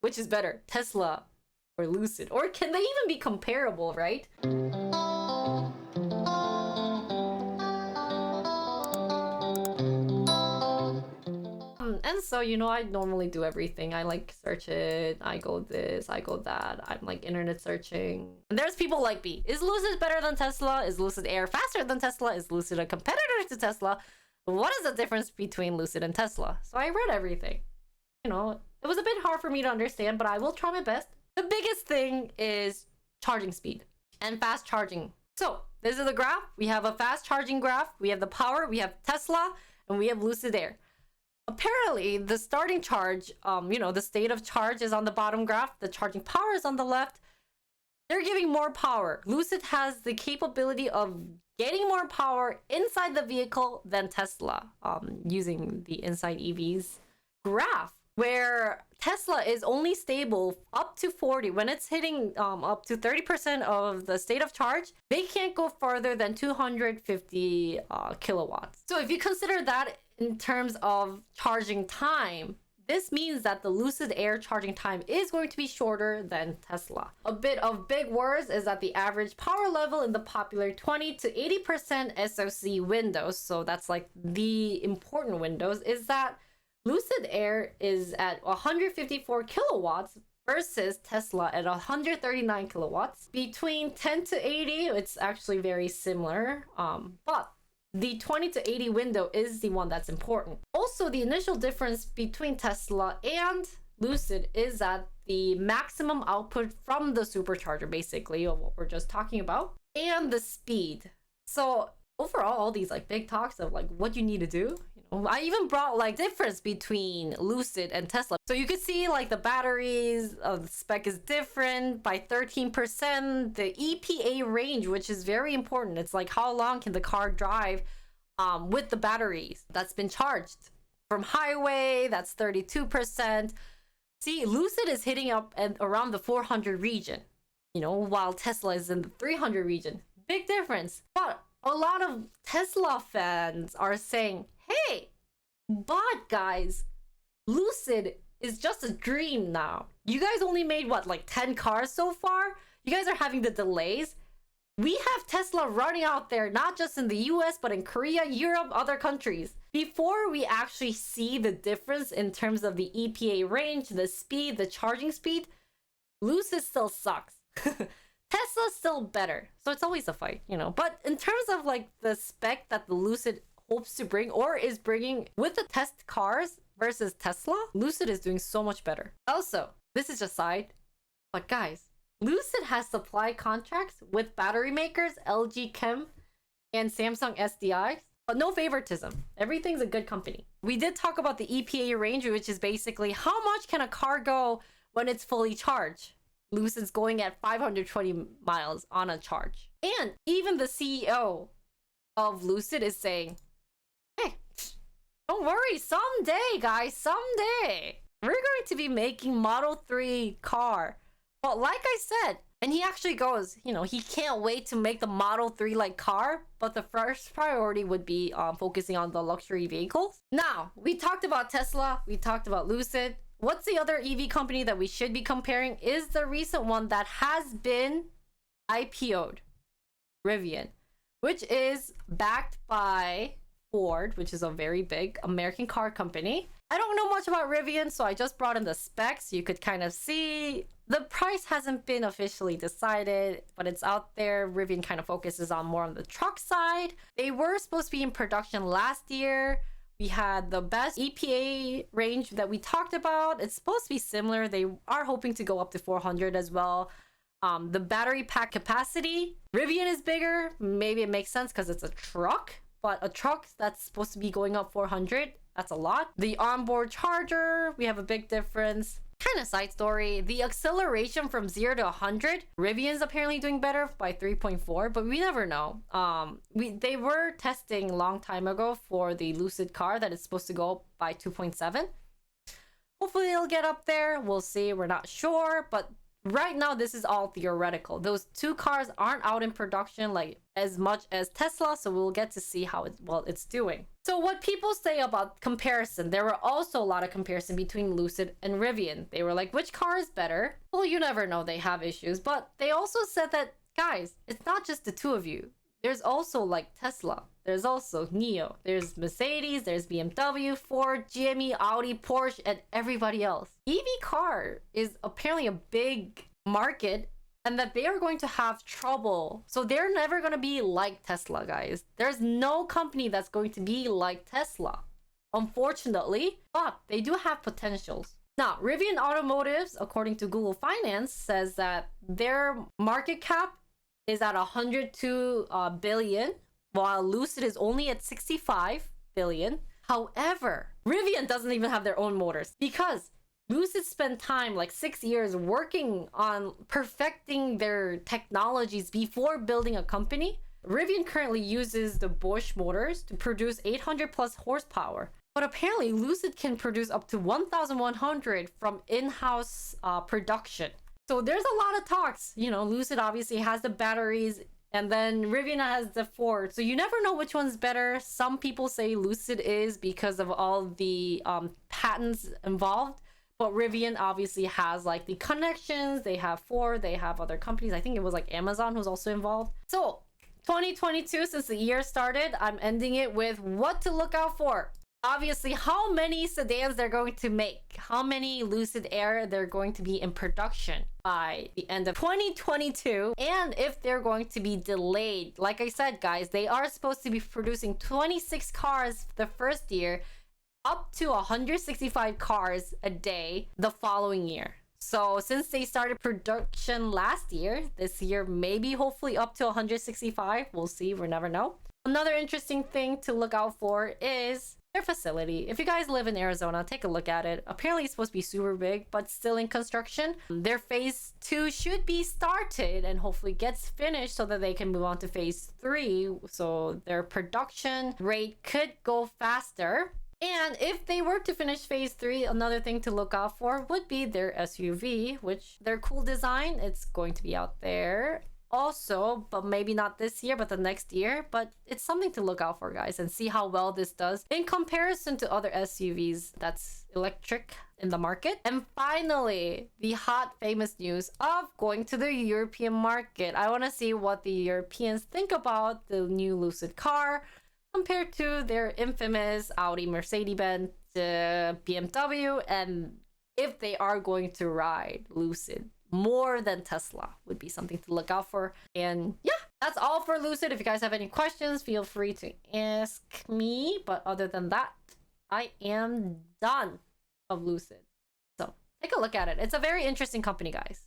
which is better, Tesla or Lucid? Or can they even be comparable, right? And so, you know, I normally do everything. I like search it, I go this, I go that. I'm like internet searching. And there's people like me. Is Lucid better than Tesla? Is Lucid Air faster than Tesla? Is Lucid a competitor to Tesla? What is the difference between Lucid and Tesla? So I read everything. You know, it was a bit hard for me to understand, but I will try my best. The biggest thing is charging speed and fast charging. So this is the graph. We have a fast charging graph. We have the power. We have Tesla, and we have Lucid Air. Apparently, the starting charge, you know, the state of charge is on the bottom graph. The charging power is on the left. They're giving more power. Lucid has the capability of getting more power inside the vehicle than Tesla, using the Inside EVs graph, where Tesla is only stable up to 40. When it's hitting up to 30% of the state of charge, they can't go further than 250 kilowatts. So if you consider that in terms of charging time, this means that the Lucid Air charging time is going to be shorter than Tesla. A bit of big words is that the average power level in the popular 20 to 80% SoC windows, so that's like the important windows, is that Lucid Air is at 154 kilowatts versus Tesla at 139 kilowatts. Between 10 to 80, it's actually very similar, but the 20 to 80 window is the one that's important. Also, the initial difference between Tesla and Lucid is that the maximum output from the supercharger, basically, of what we're just talking about, and the speed. So overall, all these like big talks of like what you need to do, you know, I even brought like difference between Lucid and Tesla. So you could see like the batteries, the spec is different by 13%. The EPA range, which is very important. It's like how long can the car drive with the batteries that's been charged. From highway, that's 32%. See, Lucid is hitting up at around the 400 region, you know, while Tesla is in the 300 region. Big difference. But a lot of Tesla fans are saying, hey, but guys, Lucid is just a dream now. You guys only made what, like 10 cars so far? You guys are having the delays. We have Tesla running out there, not just in the US, but in Korea, Europe, other countries. Before we actually see the difference in terms of the EPA range, the speed, the charging speed, Lucid still sucks. Tesla's still better. So it's always a fight, you know. But in terms of like the spec that the Lucid hopes to bring or is bringing with the test cars versus Tesla, Lucid is doing so much better. Also, this is just side, but guys, Lucid has supply contracts with battery makers LG Chem and Samsung SDI, but no favoritism. Everything's a good company. We did talk about the EPA range, which is basically how much can a car go when it's fully charged. Lucid's going at 520 miles on a charge. And even the CEO of Lucid is saying, hey, don't worry, someday, guys, someday, we're going to be making Model 3 car. But like I said, and he actually goes, you know, he can't wait to make the Model 3 like car, but the first priority would be focusing on the luxury vehicles. Now, we talked about Tesla, we talked about Lucid. What's the other EV company that we should be comparing is the recent one that has been IPO'd, Rivian, which is backed by Ford, which is a very big American car company. I don't know much about Rivian, so I just brought in the specs. You could kind of see the price hasn't been officially decided, but it's out there. Rivian kind of focuses on more on the truck side. They were supposed to be in production last year. We had the best EPA range that we talked about. It's supposed to be similar. They are hoping to go up to 400 as well. The battery pack capacity, Rivian is bigger. Maybe it makes sense because it's a truck, but a truck that's supposed to be going up 400, that's a lot. The onboard charger, we have a big difference. Kind of side story, the acceleration from 0 to 100, Rivian's apparently doing better by 3.4, but we never know. They were testing a long time ago for the Lucid car that is supposed to go up by 2.7. Hopefully it'll get up there. We'll see. We're not sure, but right now this is all theoretical. Those two cars aren't out in production like as much as Tesla, so we'll get to see how it's doing. So what people say about comparison, there were also a lot of comparison between Lucid and Rivian. They were like, which car is better? Well, you never know, they have issues, but they also said that, guys, it's not just the two of you. There's also like Tesla, there's also NIO, there's Mercedes, there's BMW, Ford, GME, Audi, Porsche, and everybody else. EV car is apparently a big market and that they are going to have trouble. So they're never going to be like Tesla, guys. There's no company that's going to be like Tesla, unfortunately, but they do have potentials. Now, Rivian Automotives, according to Google Finance, says that their market cap is at 102 billion, while Lucid is only at 65 billion. However, Rivian doesn't even have their own motors because Lucid spent time, like 6 years, working on perfecting their technologies before building a company. Rivian currently uses the Bosch motors to produce 800 plus horsepower. But apparently Lucid can produce up to 1,100 from in-house production. So there's a lot of talks. You know, Lucid obviously has the batteries, and then Rivian has the Ford. So you never know which one's better. Some people say Lucid is because of all the patents involved. But Rivian obviously has like the connections. They have Ford, they have other companies. I think it was like Amazon who's also involved. So 2022, since the year started, I'm ending it with what to look out for. Obviously, how many sedans they're going to make, how many Lucid Air they're going to be in production by the end of 2022, and if they're going to be delayed. Like I said, guys, they are supposed to be producing 26 cars the first year, up to 165 cars a day the following year. So since they started production last year, this year maybe hopefully up to 165. We'll see, we'll never know. Another interesting thing to look out for is their facility. If you guys live in Arizona, take a look at it. Apparently it's supposed to be super big, but still in construction. Their phase 2 should be started and hopefully gets finished so that they can move on to phase 3. So their production rate could go faster. And if they were to finish phase 3, another thing to look out for would be their SUV, which their cool design, it's going to be out there also, but maybe not this year, but the next year. But it's something to look out for, guys, and see how well this does in comparison to other SUVs that's electric in the market. And finally, the hot famous news of going to the European market. I want to see what the Europeans think about the new Lucid car compared to their infamous Audi, Mercedes-Benz, BMW, and if they are going to ride Lucid more than Tesla would be something to look out for. And yeah, that's all for Lucid. If you guys have any questions, feel free to ask me. But other than that, I am done of Lucid. So take a look at it. It's a very interesting company, guys.